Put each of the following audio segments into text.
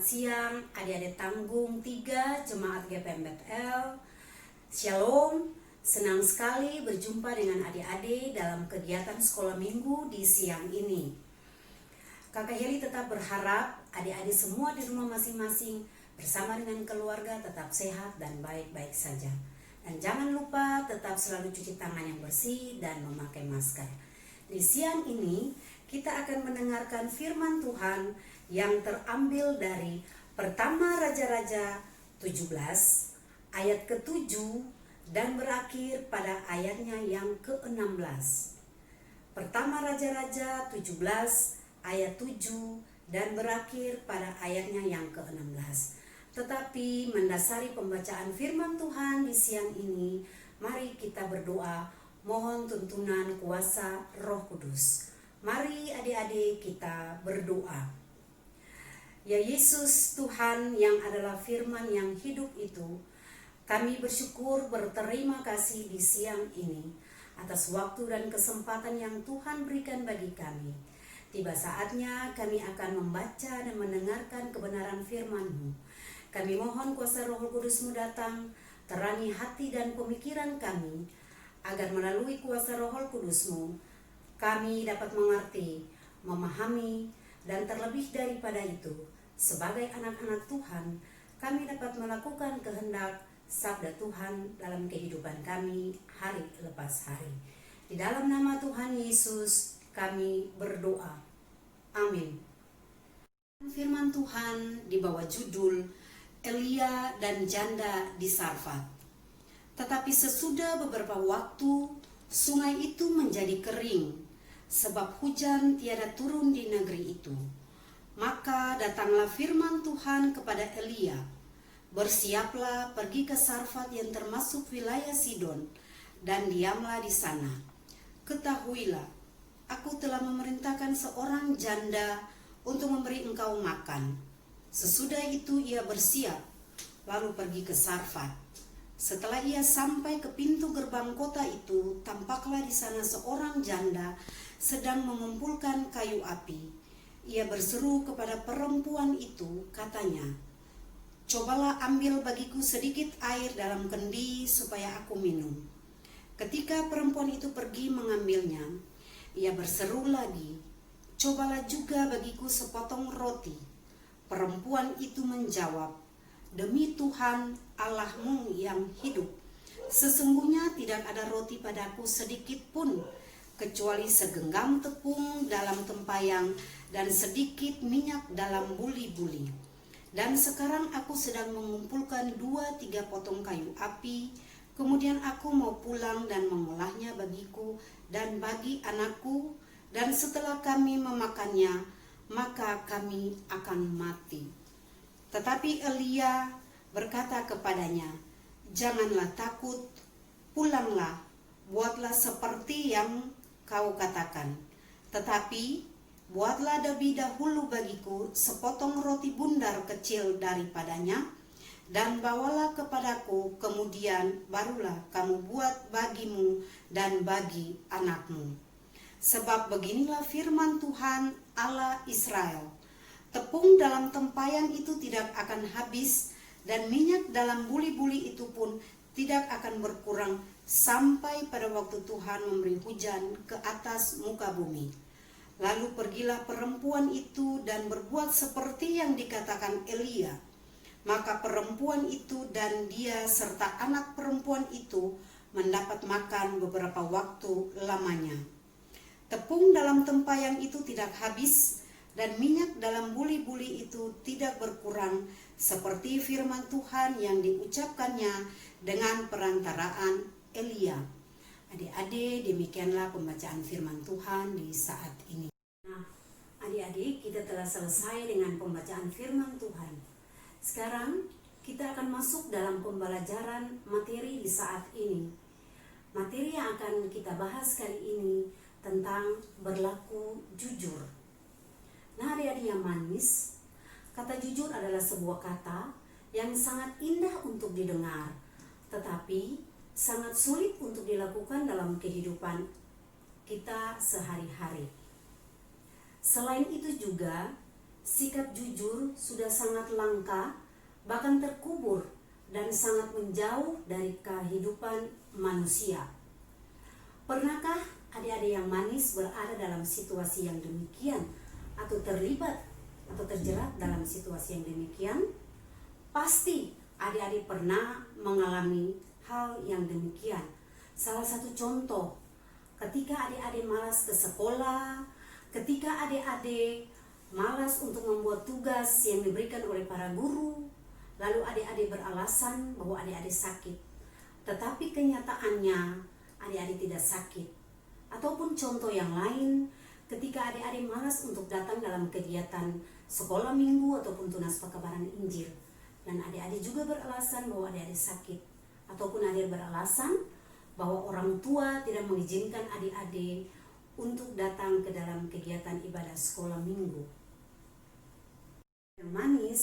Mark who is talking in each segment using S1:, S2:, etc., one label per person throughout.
S1: siang adik-adik tanggung 3 Jemaat GPM Bethel. Shalom, senang sekali berjumpa dengan adik-adik dalam kegiatan sekolah minggu di siang ini. Kakak Heli tetap berharap adik-adik semua di rumah masing-masing bersama dengan keluarga tetap sehat dan baik-baik saja. Dan jangan lupa tetap selalu cuci tangan yang bersih dan memakai masker. Di siang ini kita akan mendengarkan firman Tuhan yang terambil dari Pertama Raja-Raja 17 ayat ke-7 dan berakhir pada ayatnya yang ke-16. Pertama Raja-Raja 17 ayat 7 dan berakhir pada ayatnya yang ke-16. Tetapi mendasari pembacaan firman Tuhan di siang ini, mari kita berdoa mohon tuntunan kuasa Roh Kudus. Mari adik-adik kita berdoa. Ya Yesus Tuhan yang adalah firman yang hidup itu, kami bersyukur berterima kasih di siang ini atas waktu dan kesempatan yang Tuhan berikan bagi kami. Tiba saatnya kami akan membaca dan mendengarkan kebenaran firman-Mu. Kami mohon kuasa Roh Kudus-Mu datang, terangi hati dan pemikiran kami, agar melalui kuasa Roh Kudus-Mu, kami dapat mengerti, memahami, dan terlebih daripada itu, sebagai anak-anak Tuhan, kami dapat melakukan kehendak sabda Tuhan dalam kehidupan kami hari lepas hari. Di dalam nama Tuhan Yesus kami berdoa. Amin. Firman Tuhan di bawah judul Elia dan Janda di Sarfat. Tetapi sesudah beberapa waktu, sungai itu menjadi kering, sebab hujan tiada turun di negeri itu. Maka datanglah firman Tuhan kepada Elia, bersiaplah pergi ke Sarfat yang termasuk wilayah Sidon, dan diamlah di sana. Ketahuilah, aku telah memerintahkan seorang janda untuk memberi engkau makan. Sesudah itu ia bersiap, lalu pergi ke Sarfat. Setelah ia sampai ke pintu gerbang kota itu, tampaklah di sana seorang janda sedang mengumpulkan kayu api. Ia berseru kepada perempuan itu, katanya, "Cobalah ambil bagiku sedikit air dalam kendi supaya aku minum." Ketika perempuan itu pergi mengambilnya, ia berseru lagi, "Cobalah juga bagiku sepotong roti." Perempuan itu menjawab, "Demi Tuhan Allahmu yang hidup, sesungguhnya tidak ada roti padaku sedikit pun, kecuali segenggam tepung dalam tempayang dan sedikit minyak dalam buli-buli. Dan sekarang aku sedang mengumpulkan 2-3 potong kayu api, kemudian aku mau pulang dan mengolahnya bagiku dan bagi anakku, dan setelah kami memakannya, maka kami akan mati." Tetapi Elia berkata kepadanya, "Janganlah takut, pulanglah, buatlah seperti yang kau katakan. Tetapi buatlah lebih dahulu bagiku sepotong roti bundar kecil daripadanya, dan bawalah kepadaku, kemudian barulah kamu buat bagimu dan bagi anakmu. Sebab beginilah firman Tuhan Allah Israel, tepung dalam tempayang itu tidak akan habis, dan minyak dalam buli-buli itu pun tidak akan berkurang sampai pada waktu Tuhan memberi hujan ke atas muka bumi." Lalu pergilah perempuan itu dan berbuat seperti yang dikatakan Elia. Maka perempuan itu dan dia serta anak perempuan itu mendapat makan beberapa waktu lamanya. Tepung dalam tempayang itu tidak habis, dan minyak dalam buli-buli itu tidak berkurang, seperti firman Tuhan yang diucapkannya dengan perantaraan Elia. Adik-adik, demikianlah pembacaan firman Tuhan di saat ini. Nah, adik-adik, kita telah selesai dengan pembacaan firman Tuhan. Sekarang kita akan masuk dalam pembelajaran materi di saat ini. Materi yang akan kita bahas kali ini tentang berlaku jujur. Nah, adik-adik yang manis, kata jujur adalah sebuah kata yang sangat indah untuk didengar, tetapi sangat sulit untuk dilakukan dalam kehidupan kita sehari-hari. Selain itu juga, sikap jujur sudah sangat langka, bahkan terkubur dan sangat menjauh dari kehidupan manusia. Pernahkah adik-adik yang manis berada dalam situasi yang demikian, atau terlibat atau terjerat dalam situasi yang demikian? Pasti adik-adik pernah mengalami hal yang demikian. Salah satu contoh, ketika adik-adik malas ke sekolah, ketika adik-adik malas untuk membuat tugas yang diberikan oleh para guru, lalu adik-adik beralasan bahwa adik-adik sakit, tetapi kenyataannya adik-adik tidak sakit. Ataupun contoh yang lain, ketika adik-adik malas untuk datang dalam kegiatan sekolah minggu ataupun tunas pekabaran Injil, dan adik-adik juga beralasan bahwa adik-adik sakit, ataupun adik beralasan bahwa orang tua tidak mengizinkan adik-adik untuk datang ke dalam kegiatan ibadah sekolah minggu. Yang manis,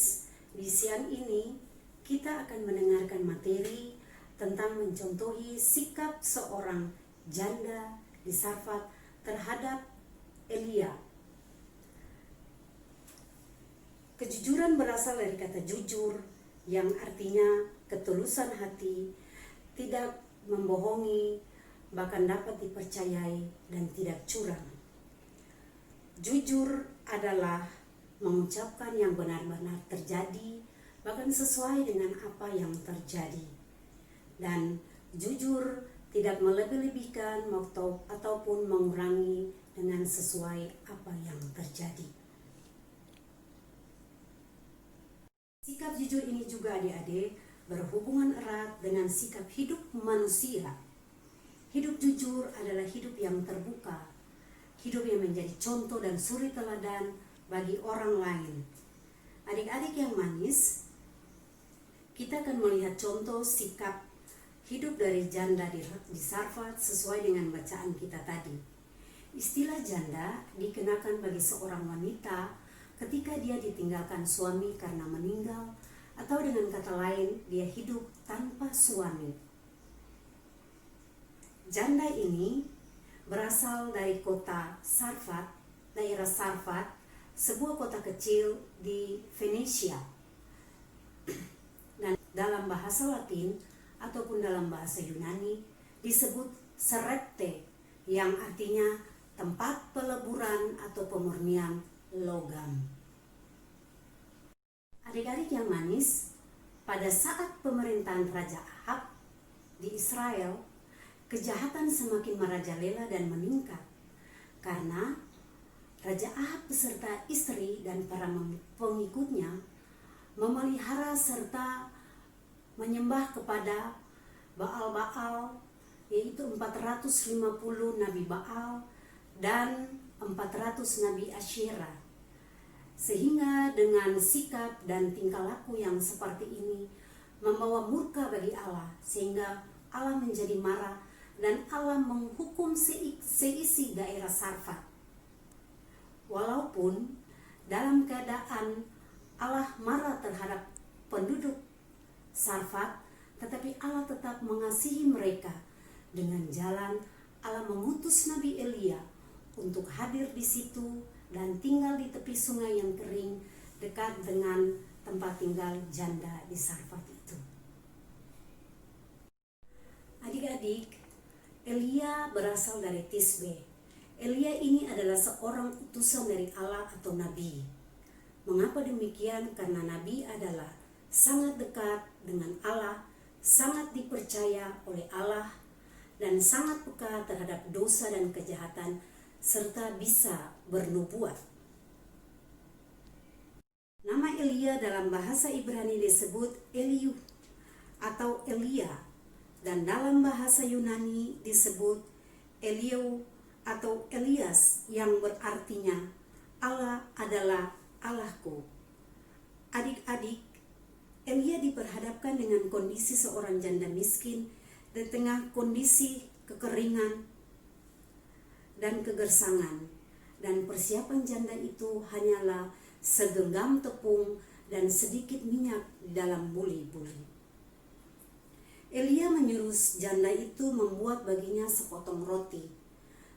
S1: di siang ini kita akan mendengarkan materi tentang mencontohi sikap seorang janda di Sarfat terhadap Elia. Kejujuran berasal dari kata jujur, yang artinya ketulusan hati, tidak membohongi, bahkan dapat dipercayai dan tidak curang. Jujur adalah mengucapkan yang benar-benar terjadi, bahkan sesuai dengan apa yang terjadi. Dan jujur tidak melebih-lebihkan ataupun mengurangi dengan sesuai apa yang terjadi. Sikap jujur ini juga adik-adik berhubungan erat dengan sikap hidup manusia. Hidup jujur adalah hidup yang terbuka, hidup yang menjadi contoh dan suri teladan bagi orang lain. Adik-adik yang manis, kita akan melihat contoh sikap hidup dari janda di Sarfat sesuai dengan bacaan kita tadi. Istilah janda dikenakan bagi seorang wanita ketika dia ditinggalkan suami karena meninggal, atau dengan kata lain, dia hidup tanpa suami. Janda ini berasal dari kota Sarfat, daerah Sarfat, sebuah kota kecil di Venesia. Dan dalam bahasa Latin ataupun dalam bahasa Yunani disebut Serepte, yang artinya tempat peleburan atau pemurnian logam. Adik-adik yang manis, pada saat pemerintahan Raja Ahab di Israel, kejahatan semakin merajalela dan meningkat karena Raja Ahab beserta istri dan para pengikutnya memelihara serta menyembah kepada Baal-Baal, yaitu 450 nabi Baal dan 400 nabi Asyera. Sehingga dengan sikap dan tingkah laku yang seperti ini membawa murka bagi Allah, sehingga Allah menjadi marah dan Allah menghukum seisi daerah Sarfat. Walaupun dalam keadaan Allah marah terhadap penduduk Sarfat, tetapi Allah tetap mengasihi mereka. Dengan jalan Allah mengutus Nabi Elia untuk hadir di situ dan tinggal di tepi sungai yang kering dekat dengan tempat tinggal janda di Sarfat itu. Adik-adik, Elia berasal dari Tisbe. Elia ini adalah seorang utusan dari Allah atau nabi. Mengapa demikian? Karena nabi adalah sangat dekat dengan Allah, sangat dipercaya oleh Allah, dan sangat peka terhadap dosa dan kejahatan, serta bisa bernubuat. Nama Elia dalam bahasa Ibrani disebut Eliu atau Elia, dan dalam bahasa Yunani disebut Eliu atau Elias, yang berartinya Allah adalah Allahku. Adik-adik, Elia diperhadapkan dengan kondisi seorang janda miskin di tengah kondisi kekeringan dan kegersangan, dan persiapan janda itu hanyalah segenggam tepung dan sedikit minyak dalam buli-buli. Elia menyuruh janda itu membuat baginya sepotong roti,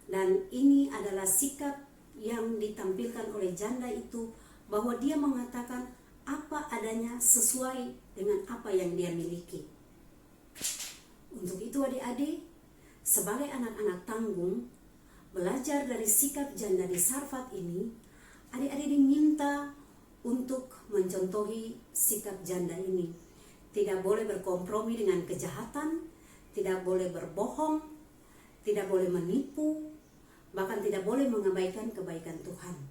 S1: dan ini adalah sikap yang ditampilkan oleh janda itu bahwa dia mengatakan apa adanya sesuai dengan apa yang dia miliki. Untuk itu adik-adik, sebagai anak-anak tanggung, belajar dari sikap janda di Sarfat ini, adik-adik diminta untuk mencontohi sikap janda ini. Tidak boleh berkompromi dengan kejahatan, tidak boleh berbohong, tidak boleh menipu, bahkan tidak boleh mengabaikan kebaikan Tuhan.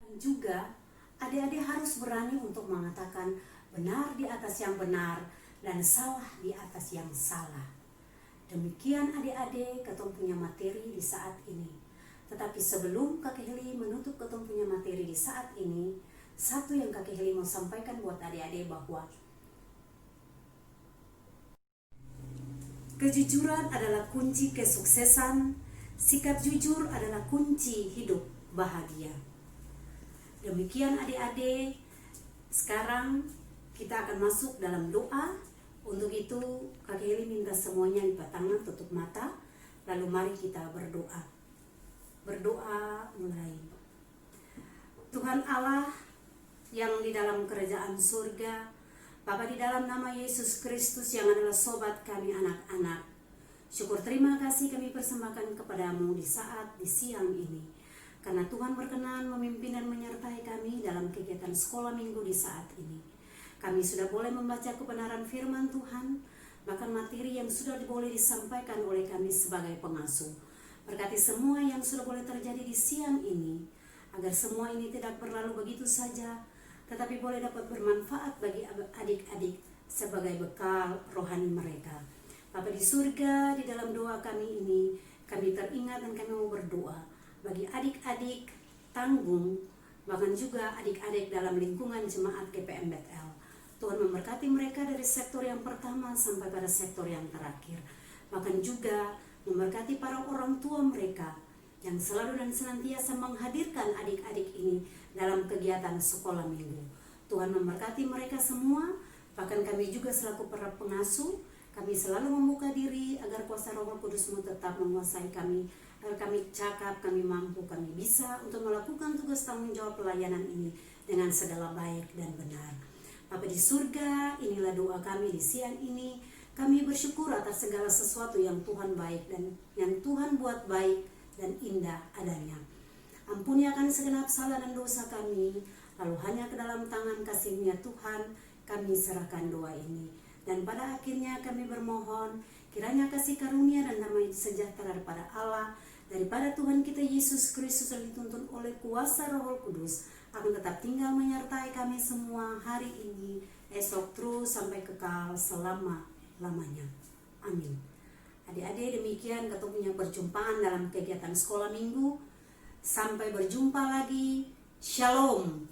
S1: Dan juga adik-adik harus berani untuk mengatakan benar di atas yang benar dan salah di atas yang salah. Demikian adik-adik ketong punya materi di saat ini. Tetapi sebelum Kakek Heli menutup ketong punya materi di saat ini, satu yang Kakek Heli mau sampaikan buat adik-adik bahwa kejujuran adalah kunci kesuksesan, sikap jujur adalah kunci hidup bahagia. Demikian adik-adik, sekarang kita akan masuk dalam doa. Untuk itu Kakek Heli minta semuanya lipat tangan, tutup mata, lalu mari kita berdoa. Berdoa mulai. Tuhan Allah yang di dalam kerajaan surga, Bapa, di dalam nama Yesus Kristus yang adalah sobat kami anak-anak, syukur terima kasih kami persembahkan kepadamu di siang ini. Karena Tuhan berkenan memimpin dan menyertai kami dalam kegiatan sekolah minggu di saat ini. Kami sudah boleh membaca kebenaran firman Tuhan, bahkan materi yang sudah boleh disampaikan oleh kami sebagai pengasuh. Berkati semua yang sudah boleh terjadi di siang ini, agar semua ini tidak berlalu begitu saja, tetapi boleh dapat bermanfaat bagi adik-adik sebagai bekal rohani mereka. Bapa di surga, di dalam doa kami ini, kami teringat dan kami mau berdoa bagi adik-adik tanggung, bahkan juga adik-adik dalam lingkungan jemaat GPM Bethel. Tuhan memberkati mereka dari sektor yang pertama sampai pada sektor yang terakhir. Bahkan juga memberkati para orang tua mereka yang selalu dan senantiasa menghadirkan adik-adik ini dalam kegiatan sekolah minggu. Tuhan memberkati mereka semua, bahkan kami juga selaku para pengasuh, kami selalu membuka diri agar kuasa Roh Kudus-Mu tetap menguasai kami, agar kami cakap, kami mampu, kami bisa untuk melakukan tugas tanggung jawab pelayanan ini dengan segala baik dan benar. Bapa di surga, inilah doa kami di siang ini. Kami bersyukur atas segala sesuatu yang Tuhan baik dan yang Tuhan buat baik dan indah adanya. Ampuni akan segenap salah dan dosa kami, lalu hanya ke dalam tangan kasih-Nya Tuhan kami serahkan doa ini. Dan pada akhirnya kami bermohon, kiranya kasih karunia dan damai sejahtera daripada Allah, daripada Tuhan kita Yesus Kristus yang dituntun oleh kuasa Roh Kudus, akan tetap tinggal menyertai kami semua hari ini, esok terus sampai kekal selama-lamanya. Amin. Adik-adik, demikian ketemu punya perjumpaan dalam kegiatan sekolah minggu. Sampai berjumpa lagi. Shalom.